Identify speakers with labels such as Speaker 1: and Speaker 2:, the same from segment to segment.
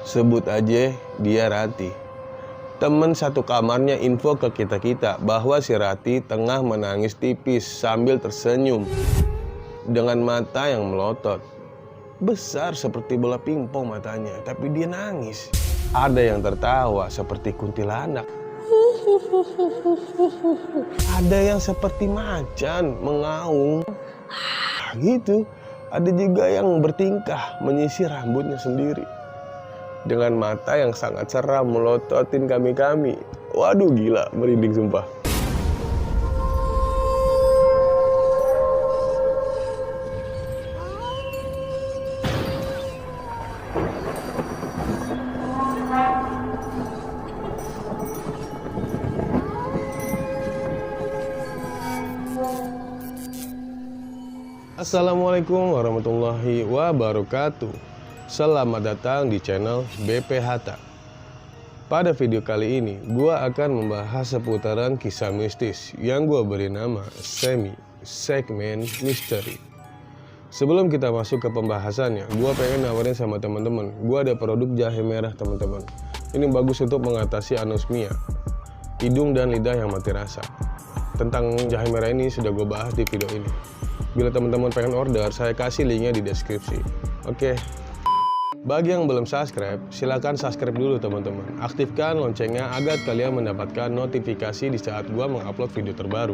Speaker 1: Sebut aja dia Rati. Temen satu kamarnya info ke kita-kita bahwa si Rati tengah menangis tipis sambil tersenyum dengan mata yang melotot. Besar seperti bola pingpong matanya, tapi dia nangis. Ada yang tertawa seperti kuntilanak. Ada yang seperti macan mengaum. Gitu. Ada juga yang bertingkah menyisir rambutnya sendiri dengan mata yang sangat seram melototin kami-kami. Waduh gila, merinding sumpah. Assalamualaikum warahmatullahi wabarakatuh. Selamat datang di channel BP Hatta. Pada video kali ini, gua akan membahas seputaran kisah mistis yang gua beri nama Segmen Misteri. Sebelum kita masuk ke pembahasannya, gua pengen nawarin sama teman-teman, gua ada produk jahe merah teman-teman. Ini bagus untuk mengatasi anosmia, hidung dan lidah yang mati rasa. Tentang jahe merah ini sudah gue bahas di video ini. Bila teman-teman pengen order, saya kasih linknya di deskripsi. Oke. Bagi yang belum subscribe, silahkan subscribe dulu teman-teman. Aktifkan loncengnya agar kalian mendapatkan notifikasi di saat gua mengupload video terbaru.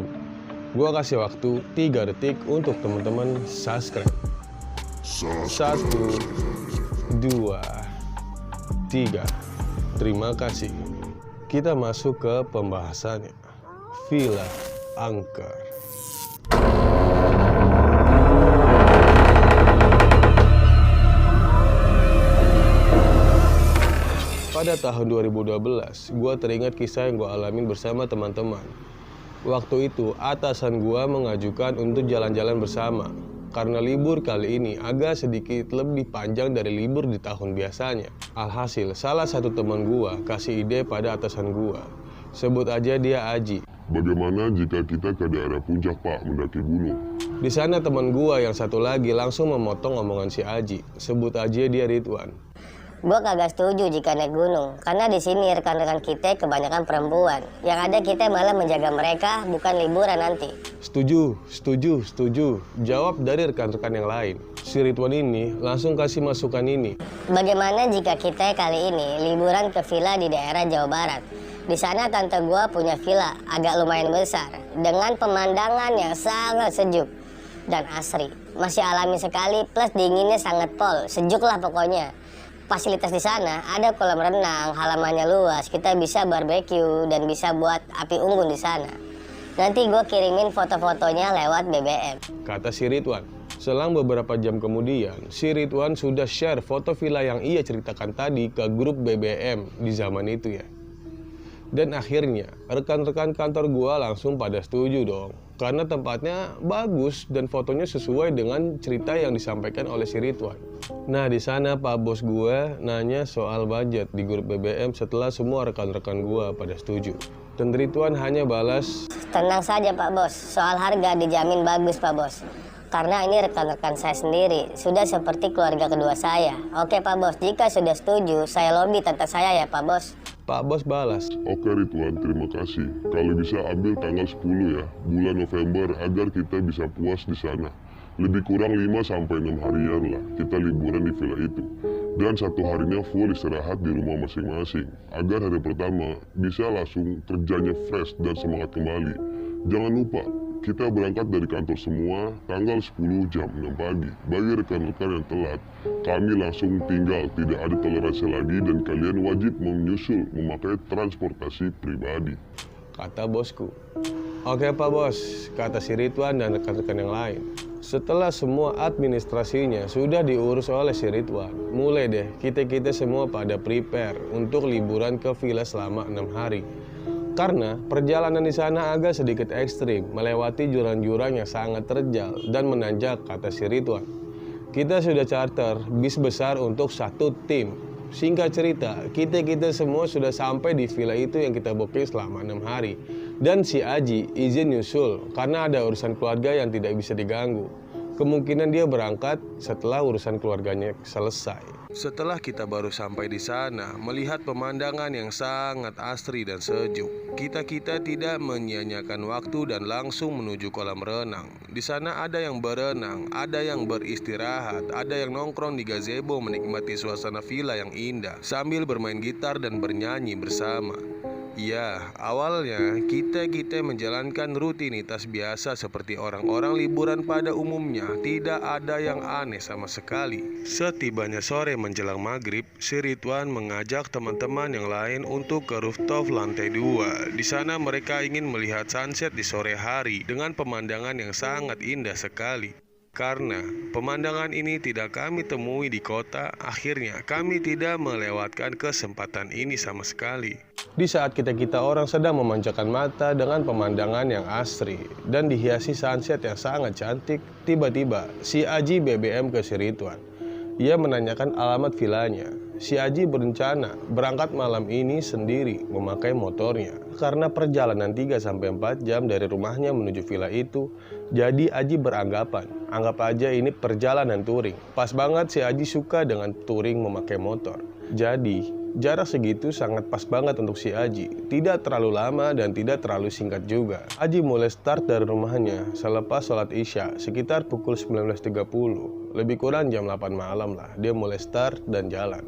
Speaker 1: Gua kasih waktu 3 detik untuk teman-teman subscribe. 1, 2, 3. Terima kasih. Kita masuk ke pembahasannya. Villa Angker. Pada tahun 2012, gue teringat kisah yang gue alamin bersama teman-teman. Waktu itu, atasan gue mengajukan untuk jalan-jalan bersama. Karena libur kali ini agak sedikit lebih panjang dari libur di tahun biasanya. Alhasil, salah satu teman gue kasih ide pada atasan gue. Sebut aja dia Aji.
Speaker 2: Bagaimana jika kita ke daerah puncak, Pak, mendaki gunung?
Speaker 1: Di sana teman gue yang satu lagi langsung memotong omongan si Aji. Sebut aja dia Ridwan.
Speaker 3: Gue kagak setuju jika naik gunung, karena di sini rekan-rekan kita kebanyakan perempuan. Yang ada kita malah menjaga mereka, bukan liburan nanti.
Speaker 1: Setuju. Jawab dari rekan-rekan yang lain. Si Ridwan ini langsung kasih masukan ini.
Speaker 3: Bagaimana jika kita kali ini liburan ke villa di daerah Jawa Barat? Di sana tante gue punya villa agak lumayan besar, dengan pemandangan yang sangat sejuk dan asri. Masih alami sekali, plus dinginnya sangat pol, sejuk lah pokoknya. Fasilitas di sana ada kolam renang, halamannya luas, kita bisa barbeque dan bisa buat api unggun di sana. Nanti gue kirimin foto-fotonya lewat BBM.
Speaker 1: Kata si Ridwan. Selang beberapa jam kemudian, si Ridwan sudah share foto villa yang ia ceritakan tadi ke grup BBM di zaman itu ya. Dan akhirnya, rekan-rekan kantor gua langsung pada setuju dong. Karena tempatnya bagus dan fotonya sesuai dengan cerita yang disampaikan oleh si Ridwan. Nah, di sana Pak Bos gua nanya soal budget di grup BBM setelah semua rekan-rekan gua pada setuju. Dan Ridwan hanya balas,
Speaker 3: "Tenang saja Pak Bos, soal harga dijamin bagus Pak Bos. Karena ini rekan-rekan saya sendiri, sudah seperti keluarga kedua saya. Oke Pak Bos, jika sudah setuju, saya lobby tante saya ya Pak Bos."
Speaker 1: Pak Bos balas,
Speaker 2: Oke Ridwan, terima kasih. Kalau bisa ambil tanggal 10 ya, bulan November, agar kita bisa puas di sana. Lebih kurang 5-6 harian lah kita liburan di villa itu. Dan 1 harinya full istirahat di rumah masing-masing. Agar hari pertama bisa langsung kerjanya fresh dan semangat kembali. Jangan lupa, kita berangkat dari kantor semua tanggal 10 jam 6 pagi. Bagi rekan-rekan yang telat, kami langsung tinggal, tidak ada toleransi lagi dan kalian wajib menyusul memakai transportasi pribadi.
Speaker 1: Kata bosku. Oke Pak Bos, kata si Ridwan dan rekan-rekan yang lain. Setelah semua administrasinya sudah diurus oleh si Ridwan, mulai deh kita semua pada prepare untuk liburan ke villa selama 6 hari. Karena perjalanan di sana agak sedikit ekstrim, melewati jurang-jurang yang sangat terjal dan menanjak, kata si Ridwan. Kita sudah charter bis besar untuk 1 tim. Singkat cerita, kita semua sudah sampai di villa itu yang kita booking selama 6 hari. Dan si Aji izin nyusul karena ada urusan keluarga yang tidak bisa diganggu. Kemungkinan dia berangkat setelah urusan keluarganya selesai. Setelah kita baru sampai di sana, melihat pemandangan yang sangat asri dan sejuk, kita tidak menyia-nyiakan waktu dan langsung menuju kolam renang. Di sana ada yang berenang, ada yang beristirahat, ada yang nongkrong di gazebo menikmati suasana villa yang indah sambil bermain gitar dan bernyanyi bersama. Ya, awalnya kita menjalankan rutinitas biasa seperti orang-orang liburan pada umumnya. Tidak ada yang aneh sama sekali. Setibanya sore menjelang maghrib, si Ridwan mengajak teman-teman yang lain untuk ke rooftop lantai 2. Di sana mereka ingin melihat sunset di sore hari dengan pemandangan yang sangat indah sekali. Karena pemandangan ini tidak kami temui di kota, akhirnya kami tidak melewatkan kesempatan ini sama sekali. Di saat kita orang sedang memanjakan mata dengan pemandangan yang asri dan dihiasi sunset yang sangat cantik, tiba-tiba si Aji BBM ke si Ridwan. Ia menanyakan alamat villanya. Si Aji berencana berangkat malam ini sendiri memakai motornya. Karena perjalanan 3-4 jam dari rumahnya menuju villa itu, jadi Aji beranggapan, anggap aja ini perjalanan touring. Pas banget si Aji suka dengan touring memakai motor. Jadi, jarak segitu sangat pas banget untuk si Aji. Tidak terlalu lama dan tidak terlalu singkat juga. Aji mulai start dari rumahnya selepas sholat isya sekitar pukul 19.30. Lebih kurang jam 8 malam lah dia mulai start dan jalan.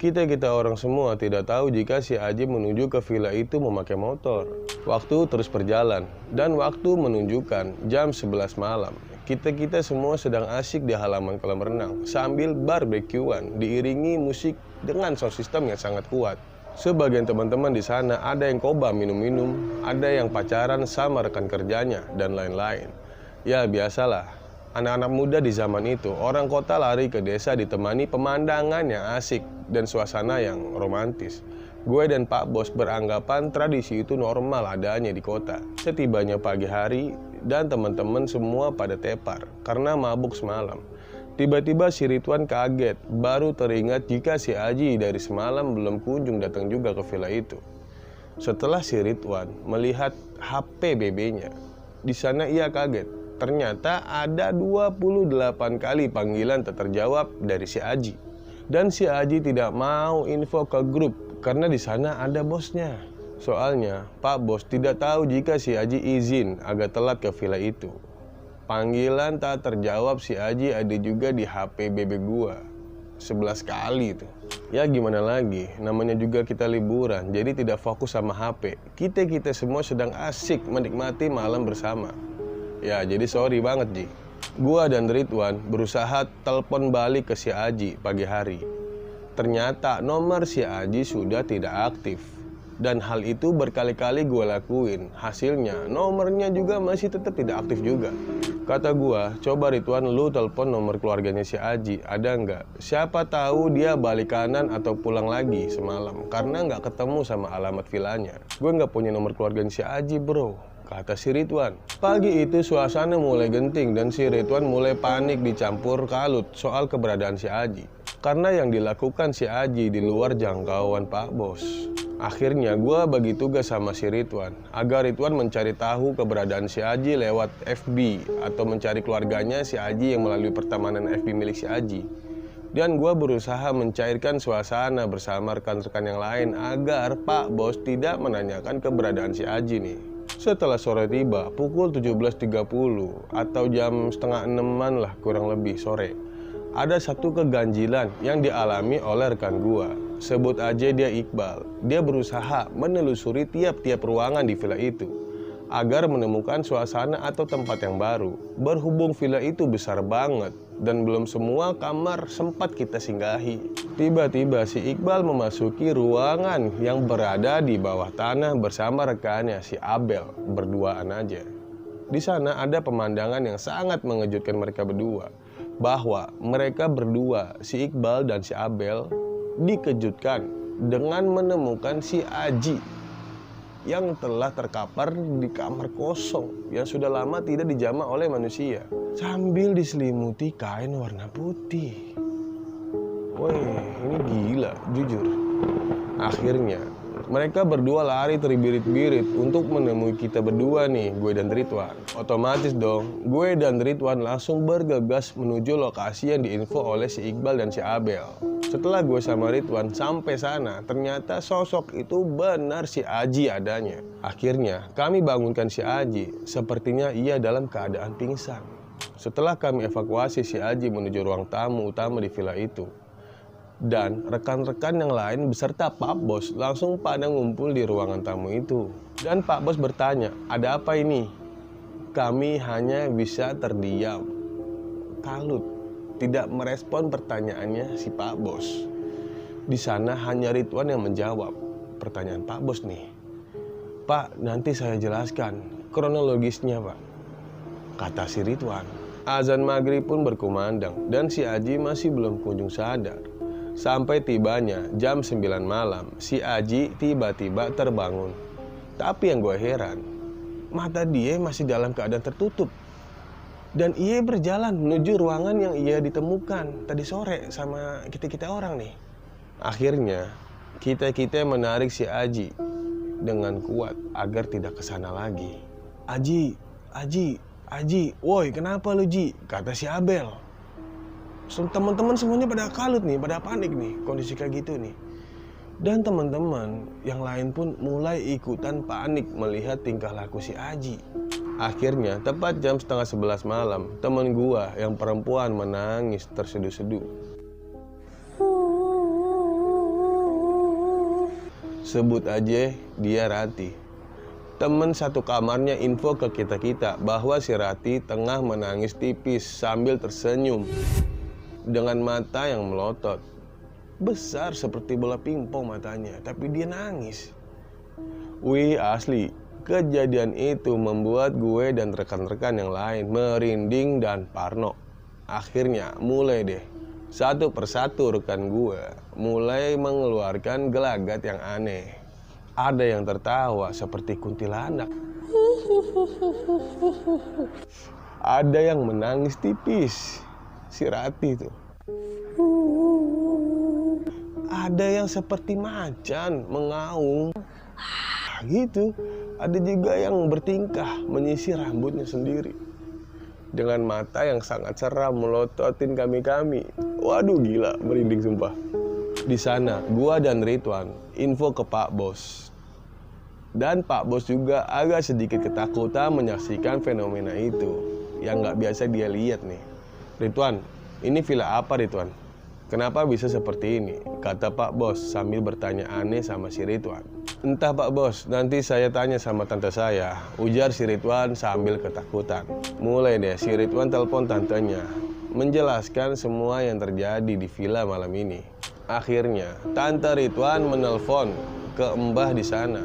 Speaker 1: Kita orang semua tidak tahu jika si Aji menuju ke villa itu memakai motor. Waktu terus berjalan dan waktu menunjukkan jam 11 malam. Kita semua sedang asyik di halaman kolam renang sambil barbekyuan diiringi musik dengan sound system yang sangat kuat. Sebagian teman-teman di sana ada yang koba minum-minum, ada yang pacaran sama rekan kerjanya dan lain-lain. Ya biasalah. Anak-anak muda di zaman itu, orang kota lari ke desa ditemani pemandangan yang asik dan suasana yang romantis. Gue dan Pak Bos beranggapan tradisi itu normal adanya di kota. Setibanya pagi hari dan teman-teman semua pada tepar karena mabuk semalam. Tiba-tiba si Ridwan kaget, baru teringat jika si Aji dari semalam belum kunjung datang juga ke villa itu. Setelah si Ridwan melihat HP BB-nya, di sana ia kaget. Ternyata ada 28 kali panggilan tak terjawab dari si Aji. Dan si Aji tidak mau info ke grup karena di sana ada bosnya. Soalnya Pak Bos tidak tahu jika si Aji izin agak telat ke villa itu. Panggilan tak terjawab si Aji ada juga di HP BB gua. 11 kali itu. Ya gimana lagi, namanya juga kita liburan, jadi tidak fokus sama HP. Kita semua sedang asik menikmati malam bersama. Ya jadi sorry banget Ji. Gua dan Ridwan berusaha telepon balik ke si Aji pagi hari. Ternyata nomor si Aji sudah tidak aktif. Dan hal itu berkali-kali gue lakuin. Hasilnya nomornya juga masih tetap tidak aktif juga. Kata gue, coba Ridwan lu telepon nomor keluarganya si Aji, ada nggak? Siapa tahu dia balik kanan atau pulang lagi semalam karena nggak ketemu sama alamat villanya. Gue nggak punya nomor keluarganya si Aji bro, kata si Ridwan. Pagi itu suasana mulai genting dan si Ridwan mulai panik dicampur kalut soal keberadaan si Aji. Karena yang dilakukan si Aji di luar jangkauan Pak Bos. Akhirnya gue bagi tugas sama si Ridwan agar Ridwan mencari tahu keberadaan si Aji lewat FB atau mencari keluarganya si Aji yang melalui pertemanan FB milik si Aji. Dan gue berusaha mencairkan suasana bersama rekan-rekan yang lain agar Pak Bos tidak menanyakan keberadaan si Aji nih. Setelah sore tiba, pukul 17.30 atau jam setengah 6-an lah kurang lebih sore, ada satu keganjilan yang dialami oleh rekan gua. Sebut aja dia Iqbal. Dia berusaha menelusuri tiap-tiap ruangan di villa itu agar menemukan suasana atau tempat yang baru. Berhubung villa itu besar banget dan belum semua kamar sempat kita singgahi. Tiba-tiba si Iqbal memasuki ruangan yang berada di bawah tanah bersama rekannya si Abel, berduaan aja. Di sana ada pemandangan yang sangat mengejutkan mereka berdua, bahwa mereka berdua, si Iqbal dan si Abel, dikejutkan dengan menemukan si Aji yang telah terkapar di kamar kosong yang sudah lama tidak dijamah oleh manusia sambil diselimuti kain warna putih. Woi, ini gila, jujur. Akhirnya mereka berdua lari terbirit-birit untuk menemui kita berdua nih, gue dan Ridwan. Otomatis dong, gue dan Ridwan langsung bergegas menuju lokasi yang diinfo oleh si Iqbal dan si Abel. Setelah gue sama Ridwan sampai sana, ternyata sosok itu benar si Aji adanya. Akhirnya kami bangunkan si Aji, sepertinya ia dalam keadaan pingsan. Setelah kami evakuasi si Aji menuju ruang tamu utama di villa itu, dan rekan-rekan yang lain beserta Pak Bos langsung pada ngumpul di ruangan tamu itu. Dan Pak Bos bertanya, ada apa ini? Kami hanya bisa terdiam, kalut, tidak merespon pertanyaannya si Pak Bos. Di sana hanya Ridwan yang menjawab pertanyaan Pak Bos nih. Pak, nanti saya jelaskan kronologisnya Pak, kata si Ridwan. Azan maghrib pun berkumandang dan si Aji masih belum kunjung sadar. Sampai tibanya jam 9 malam, si Aji tiba-tiba terbangun. Tapi yang gue heran, mata dia masih dalam keadaan tertutup. Dan ia berjalan menuju ruangan yang ia ditemukan tadi sore sama kita-kita orang nih. Akhirnya, kita-kita menarik si Aji dengan kuat agar tidak kesana lagi. Aji, woi kenapa lu Ji? Kata si Abel. Teman-teman semuanya pada kalut nih, pada panik nih, kondisi kayak gitu nih. Dan teman-teman yang lain pun mulai ikutan panik melihat tingkah laku si Aji. Akhirnya tepat jam setengah 11 malam, teman gua yang perempuan menangis terseduh-seduh. Sebut aja dia Rati. Temen satu kamarnya info ke kita-kita bahwa si Rati tengah menangis tipis sambil tersenyum dengan mata yang melotot. Besar seperti bola pingpong matanya, tapi dia nangis. Wih asli, kejadian itu membuat gue dan rekan-rekan yang lain merinding dan parno. Akhirnya mulai deh, satu persatu rekan gue mulai mengeluarkan gelagat yang aneh. Ada yang tertawa seperti kuntilanak. Ada yang menangis tipis, si Rati tuh. Ada yang seperti macan mengaung gitu. Ada juga yang bertingkah menyisir rambutnya sendiri dengan mata yang sangat seram melototin kami. Waduh gila, merinding sumpah. Di sana gua dan Ridwan info ke Pak Bos. Dan Pak Bos juga agak sedikit ketakutan menyaksikan fenomena itu yang nggak biasa dia lihat nih. Ridwan, ini villa apa Ridwan? Kenapa bisa seperti ini? Kata Pak Bos sambil bertanya aneh sama si Ridwan. Entah Pak Bos, nanti saya tanya sama tante saya, ujar si Ridwan sambil ketakutan. Mulai deh si Ridwan telepon tantenya, menjelaskan semua yang terjadi di villa malam ini. Akhirnya tante Ridwan menelpon ke Mbah di sana.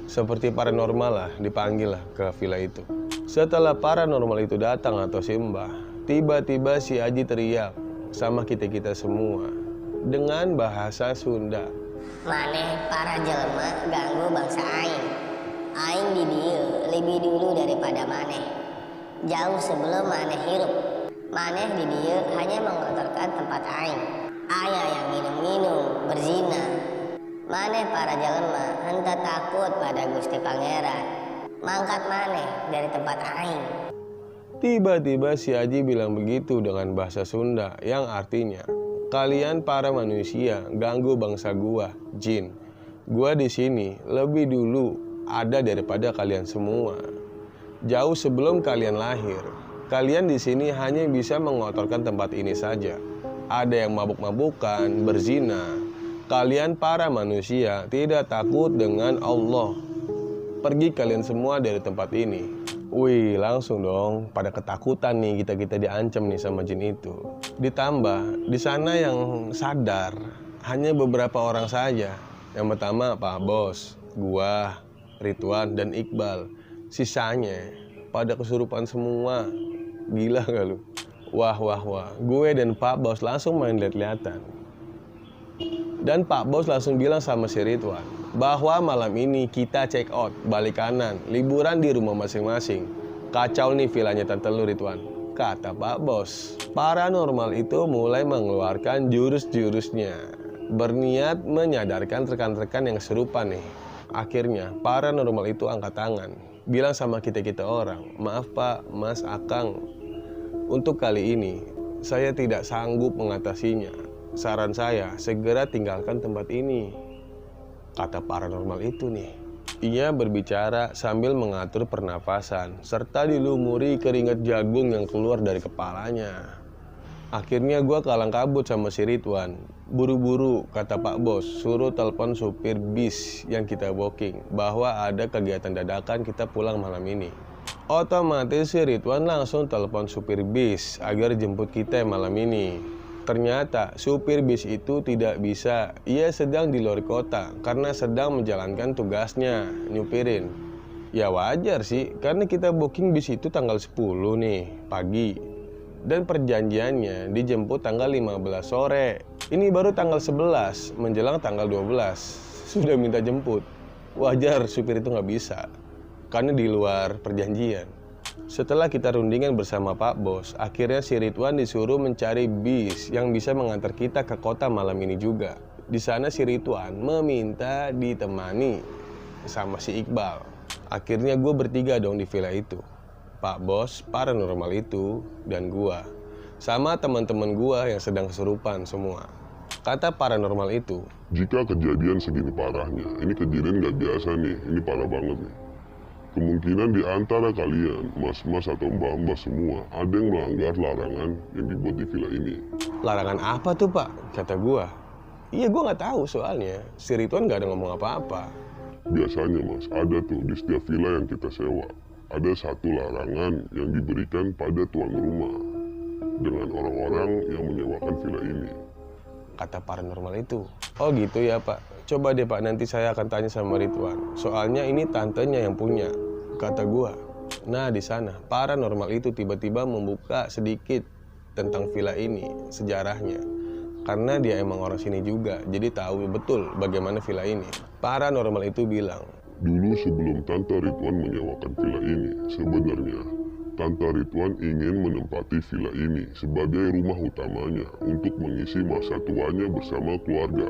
Speaker 1: Seperti paranormal lah, dipanggil lah ke villa itu. Setelah paranormal itu datang atau si Mbah, tiba-tiba si Aji teriak sama kita-kita semua dengan bahasa Sunda.
Speaker 3: Maneh para jelema ganggu bangsa aing. Aing di dieu lebih dulu daripada maneh. Jauh sebelum maneh hirup. Maneh di dieu hanya mengotorkan tempat aing. Aya yang minum-minum, berzina. Maneh para jelema henteu takut pada Gusti Pangeran. Mangkat maneh dari tempat aing.
Speaker 1: Tiba-tiba si Aji bilang begitu dengan bahasa Sunda yang artinya, kalian para manusia ganggu bangsa gua, jin. Gua di sini lebih dulu ada daripada kalian semua. Jauh sebelum kalian lahir, kalian di sini hanya bisa mengotorkan tempat ini saja. Ada yang mabuk-mabukan, berzina. Kalian para manusia tidak takut dengan Allah. Pergi kalian semua dari tempat ini. Wih, langsung dong pada ketakutan nih, kita diancam nih sama jin itu. Ditambah di sana yang sadar hanya beberapa orang saja. Yang pertama Pak Bos, gua, Ridwan dan Iqbal. Sisanya pada kesurupan semua. Gila gak lu? Wah. Gue dan Pak Bos langsung main lihat-lihatan. Dan Pak Bos langsung bilang sama si Ridwan bahwa malam ini kita check out, balik kanan, liburan di rumah masing-masing. Kacau nih villanya Tante lu Ridwan, kata Pak Bos. Paranormal itu mulai mengeluarkan jurus-jurusnya. berniat menyadarkan rekan-rekan yang serupa nih. Akhirnya paranormal itu angkat tangan, bilang sama kita-kita orang, "Maaf Pak, Mas, Akang, untuk kali ini saya tidak sanggup mengatasinya. Saran saya segera tinggalkan tempat ini," kata paranormal itu nih. Ia berbicara sambil mengatur pernapasan serta dilumuri keringat jagung yang keluar dari kepalanya. Akhirnya gue kalang kabut sama si Ridwan. Buru-buru, kata Pak Bos, suruh telepon supir bis yang kita booking bahwa ada kegiatan dadakan kita pulang malam ini. Otomatis si Ridwan langsung telepon supir bis agar jemput kita malam ini. Ternyata supir bis itu tidak bisa. Ia sedang di luar kota karena sedang menjalankan tugasnya, nyupirin. Ya wajar sih, karena kita booking bis itu tanggal 10 nih, pagi. Dan perjanjiannya dijemput tanggal 15 sore. Ini baru tanggal 11, menjelang tanggal 12. Sudah minta jemput. Wajar supir itu nggak bisa, karena di luar perjanjian. Setelah kita rundingan bersama Pak Bos, akhirnya si Ridwan disuruh mencari bis yang bisa mengantar kita ke kota malam ini juga. Di sana si Ridwan meminta ditemani sama si Iqbal. Akhirnya gue bertiga dong di villa itu. Pak Bos, paranormal itu, dan gua sama teman-teman gua yang sedang kesurupan semua. Kata paranormal itu,
Speaker 2: "Jika kejadian segini parahnya, ini kejadian nggak biasa nih, ini parah banget nih. Kemungkinan di antara kalian, mas-mas atau mbak-mbak semua, ada yang melanggar larangan yang dibuat di villa ini."
Speaker 1: "Larangan apa tuh Pak?" kata gua. Iya, gua nggak tahu soalnya. Si Ridwan nggak ada ngomong apa-apa.
Speaker 2: "Biasanya mas, ada tuh di setiap villa yang kita sewa. Ada satu larangan yang diberikan pada tuan rumah dengan orang-orang yang menyewakan villa ini,"
Speaker 1: kata paranormal itu. "Oh gitu ya Pak, coba deh Pak, nanti saya akan tanya sama Ridwan. Soalnya ini tantenya yang punya," kata gua. Nah di sana paranormal itu tiba-tiba membuka sedikit tentang villa ini, sejarahnya. Karena dia emang orang sini juga, jadi tahu betul bagaimana villa ini. Paranormal itu bilang,
Speaker 2: "Dulu sebelum Tante Ridwan menyewakan villa ini, sebenarnya Tante Ridwan ingin menempati villa ini sebagai rumah utamanya untuk mengisi masa tuanya bersama keluarga.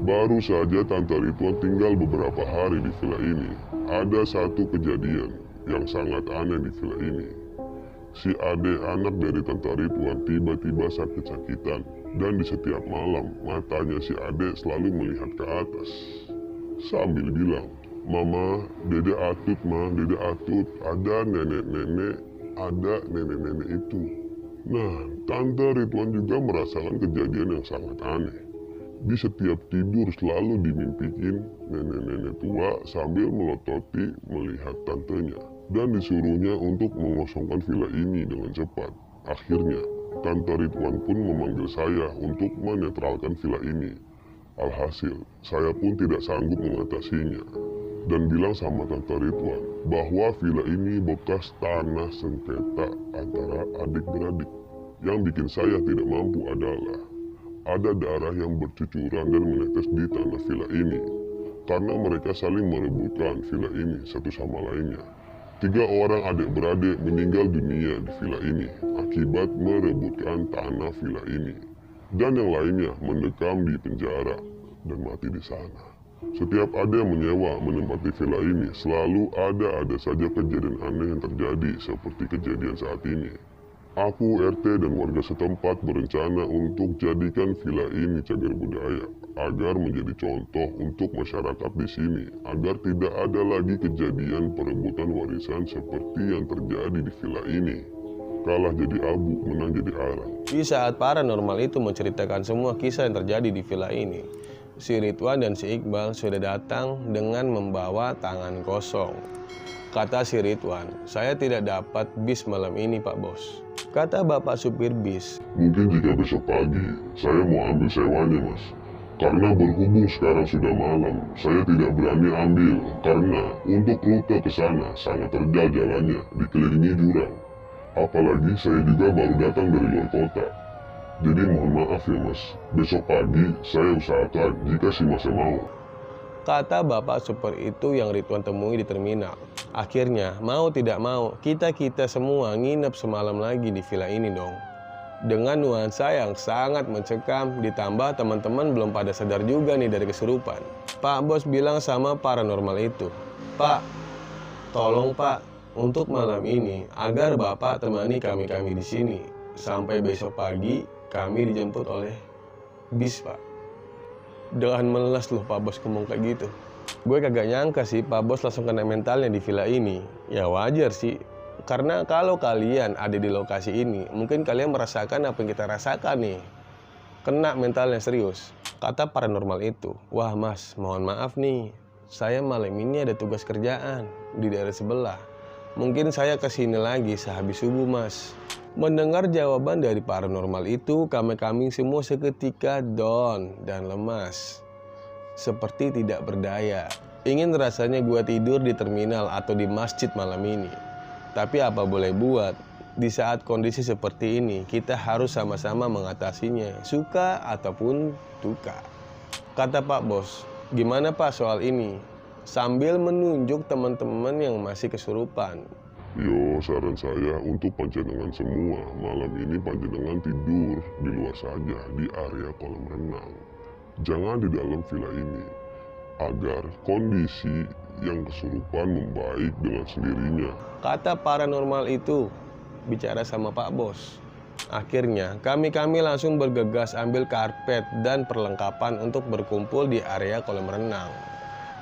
Speaker 2: Baru saja Tante Ridwan tinggal beberapa hari di villa ini, ada satu kejadian yang sangat aneh di villa ini. Si adik anak dari Tante Ridwan tiba-tiba sakit-sakitan dan di setiap malam matanya si adik selalu melihat ke atas sambil bilang, 'Mama, Dede Atut ma, Dede Atut, ada nenek-nenek, ada nenek-nenek itu.' Nah, Tante Ridwan juga merasakan kejadian yang sangat aneh. Di setiap tidur selalu dimimpiin nenek-nenek tua sambil melototi melihat tantenya. Dan disuruhnya untuk mengosongkan villa ini dengan cepat. Akhirnya, Tante Ridwan pun memanggil saya untuk menetralkan villa ini. Alhasil, saya pun tidak sanggup mengatasinya. Dan bilang sama Tante Ridwan bahwa villa ini bekas tanah sengketa antara adik-beradik. Yang bikin saya tidak mampu adalah ada darah yang bercucuran dan menetes di tanah villa ini. Karena mereka saling merebutkan villa ini satu sama lainnya. 3 orang adik-beradik meninggal dunia di villa ini akibat merebutkan tanah villa ini. Dan yang lainnya mendekam di penjara dan mati di sana. Setiap ada yang menyewa menempati villa ini, selalu ada saja kejadian aneh yang terjadi seperti kejadian saat ini. Aku, RT, dan warga setempat berencana untuk jadikan villa ini cagar budaya agar menjadi contoh untuk masyarakat di sini, agar tidak ada lagi kejadian perebutan warisan seperti yang terjadi di villa ini. Kalah jadi abu, menang jadi arang.
Speaker 1: Di saat paranormal itu menceritakan semua kisah yang terjadi di villa ini, si Ridwan dan si Iqbal sudah datang dengan membawa tangan kosong. Kata si Ridwan, "Saya tidak dapat bis malam ini Pak Bos." Kata bapak supir bis,
Speaker 2: "Mungkin jika besok pagi, saya mau ambil sewanya mas. Karena berhubung sekarang sudah malam, saya tidak berani ambil. Karena untuk rute ke sana sangat terjal jalannya, dikelilingi jurang. Apalagi saya juga baru datang dari luar kota. Jadi mohon maaf ya mas, besok pagi saya usahakan jika si mas mau."
Speaker 1: kata bapak supir itu yang Ridwan temui di terminal. Akhirnya, mau tidak mau, kita semua nginep semalam lagi di villa ini dong. dengan nuansa yang sangat mencekam, ditambah teman-teman belum pada sadar juga nih dari kesurupan. Pak Bos bilang sama paranormal itu, "Pak, tolong Pak, untuk malam ini agar Bapak temani kami di sini. Sampai besok pagi kami dijemput oleh bis, Pak." Dengan melas loh Pak Bos ngomong kayak gitu. Gue kagak nyangka sih Pak Bos langsung kena mentalnya di villa ini. Ya wajar sih, karena kalau kalian ada di lokasi ini, mungkin kalian merasakan apa yang kita rasakan nih. Kena mentalnya serius. Kata paranormal itu, "Wah Mas, mohon maaf nih, saya malam ini ada tugas kerjaan di daerah sebelah. Mungkin saya kesini lagi sehabis subuh Mas." Mendengar jawaban dari paranormal itu, kami semua seketika down dan lemas. Seperti tidak berdaya. Ingin rasanya gue tidur di terminal atau di masjid malam ini. Tapi apa boleh buat, di saat kondisi seperti ini, kita harus sama-sama mengatasinya, suka ataupun duka. Kata Pak Bos, "Gimana Pak soal ini?" Sambil menunjuk teman-teman yang masih kesurupan.
Speaker 2: Yo, saran saya untuk panjenengan semua, malam ini panjenengan tidur di luar saja, di area kolam renang. Jangan di dalam villa ini, agar kondisi yang kesurupan membaik dengan sendirinya.
Speaker 1: Kata paranormal itu, bicara sama Pak Bos. Akhirnya kami langsung bergegas ambil karpet dan perlengkapan untuk berkumpul di area kolam renang.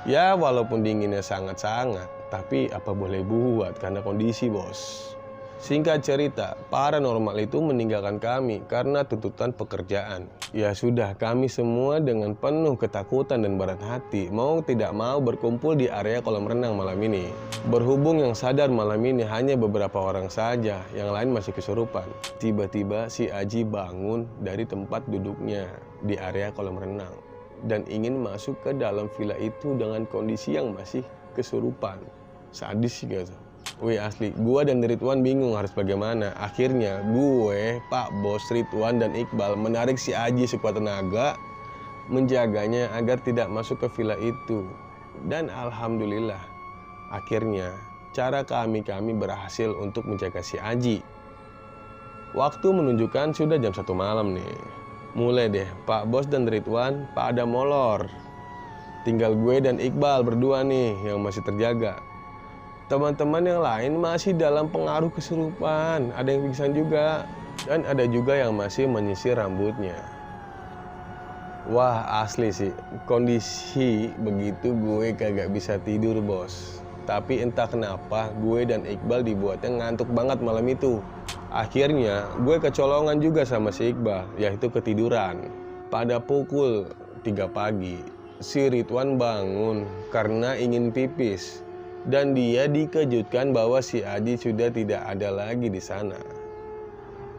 Speaker 1: Ya walaupun dinginnya sangat-sangat, tapi apa boleh buat karena kondisi Bos. Singkat cerita, paranormal itu meninggalkan kami karena tuntutan pekerjaan. Ya sudah, kami semua dengan penuh ketakutan dan berat hati mau tidak mau berkumpul di area kolam renang malam ini. Berhubung yang sadar malam ini hanya beberapa orang saja, yang lain masih kesurupan. Tiba-tiba si Aji bangun dari tempat duduknya di area kolam renang dan ingin masuk ke dalam villa itu dengan kondisi yang masih kesurupan. Sadis sih gitu. Wih asli, gue dan Ridwan bingung harus bagaimana. Akhirnya gue, Pak Bos, Ridwan, dan Iqbal menarik si Aji sekuat tenaga, menjaganya agar tidak masuk ke villa itu. Dan alhamdulillah, akhirnya cara kami berhasil untuk menjaga si Aji. Waktu menunjukkan sudah jam 1 malam nih. Mulai deh, Pak Bos dan Ridwan pada molor. Tinggal gue dan Iqbal berdua nih yang masih terjaga. Teman-teman yang lain masih dalam pengaruh kesurupan, ada yang pingsan juga, dan ada juga yang masih menyisir rambutnya. Wah asli sih, kondisi begitu gue kagak bisa tidur Bos. Tapi entah kenapa gue dan Iqbal dibuatnya ngantuk banget malam itu. Akhirnya gue kecolongan juga sama si Iqbal, yaitu ketiduran. Pada pukul 3 pagi, si Ridwan bangun karena ingin pipis. Dan dia dikejutkan bahwa si Aji sudah tidak ada lagi di sana.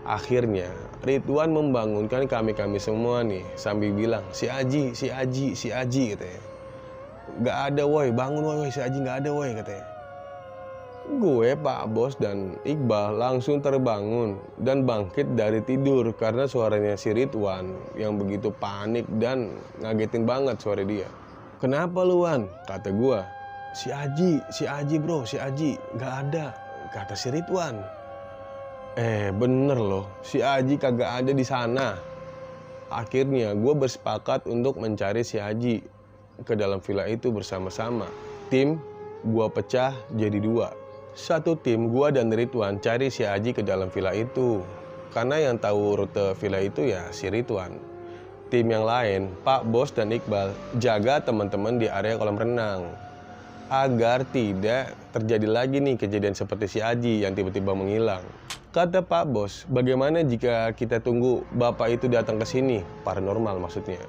Speaker 1: Akhirnya Ridwan membangunkan kami semua nih sambil bilang, si Aji katanya. "Gak ada woi, bangun woi, si Aji gak ada woi," katanya. Gue, Pak Bos, dan Iqbal langsung terbangun dan bangkit dari tidur karena suaranya si Ridwan yang begitu panik dan ngagetin banget suara dia. "Kenapa lu Wan?" kata gue. Si Aji bro, si Aji gak ada," kata si Ridwan. Bener loh, si Aji kagak ada di sana. Akhirnya gue bersepakat untuk mencari si Aji ke dalam villa itu bersama-sama. Tim gue pecah jadi 2. Satu tim gue dan Ridwan cari si Aji ke dalam villa itu, karena yang tahu rute villa itu ya si Ridwan. Tim yang lain, Pak Bos dan Iqbal, jaga teman-teman di area kolam renang agar tidak terjadi lagi nih kejadian seperti si Aji yang tiba-tiba menghilang. Kata Pak Bos, "Bagaimana jika kita tunggu Bapak itu datang ke sini?" Paranormal maksudnya.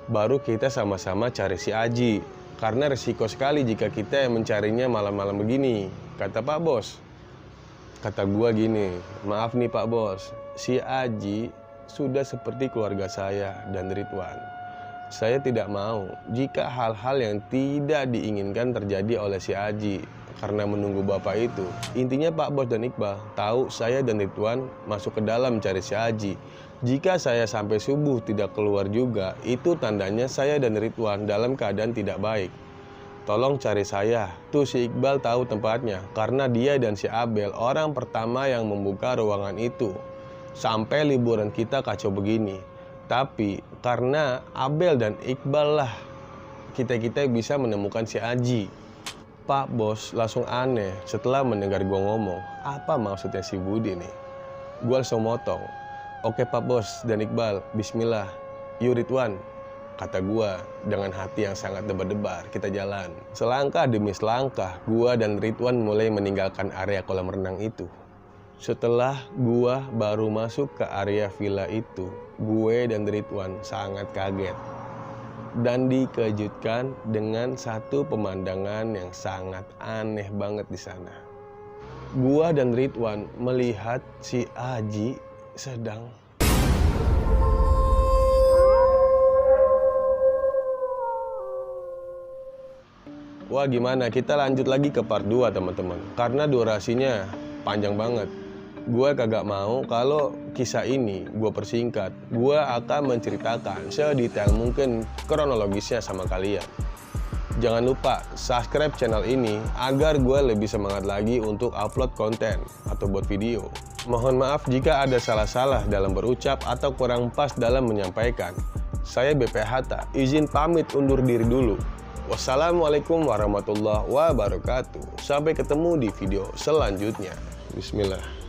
Speaker 1: "Baru kita sama-sama cari si Aji, karena resiko sekali jika kita yang mencarinya malam-malam begini," kata Pak Bos. Kata gua gini, "Maaf nih Pak Bos, si Aji sudah seperti keluarga saya dan Ridwan. Saya tidak mau jika hal-hal yang tidak diinginkan terjadi oleh si Aji karena menunggu Bapak itu." Intinya Pak Bos dan Iqbal tahu saya dan Ridwan masuk ke dalam cari si Aji. Jika saya sampai subuh tidak keluar juga, itu tandanya saya dan Ridwan dalam keadaan tidak baik. Tolong cari saya. Tuh si Iqbal tahu tempatnya karena dia dan si Abel orang pertama yang membuka ruangan itu. sampai liburan kita kacau begini. Tapi karena Abel dan Iqbal lah kita bisa menemukan si Aji. Pak Bos langsung aneh setelah mendengar gue ngomong, apa maksudnya si Budi nih? Gue langsung motong. Oke Pak Bos dan Iqbal, bismillah. Yuk Ridwan, kata gue dengan hati yang sangat debar-debar. Kita jalan. Selangkah demi selangkah, gue dan Ridwan mulai meninggalkan area kolam renang itu. Setelah gue baru masuk ke area villa itu, gue dan Ridwan sangat kaget dan dikejutkan dengan satu pemandangan yang sangat aneh banget di sana. Gua dan Ridwan melihat si Aji sedang Wah, gimana? Kita lanjut lagi ke part 2 teman-teman, karena durasinya panjang banget. Gue kagak mau kalau kisah ini gue persingkat. Gue akan menceritakan sedetail mungkin kronologisnya sama kalian. Jangan lupa subscribe channel ini agar gue lebih semangat lagi untuk upload konten atau buat video. Mohon maaf jika ada salah-salah dalam berucap atau kurang pas dalam menyampaikan. Saya BP Hatta, izin pamit undur diri dulu. Wassalamualaikum warahmatullahi wabarakatuh. Sampai ketemu di video selanjutnya. Bismillah.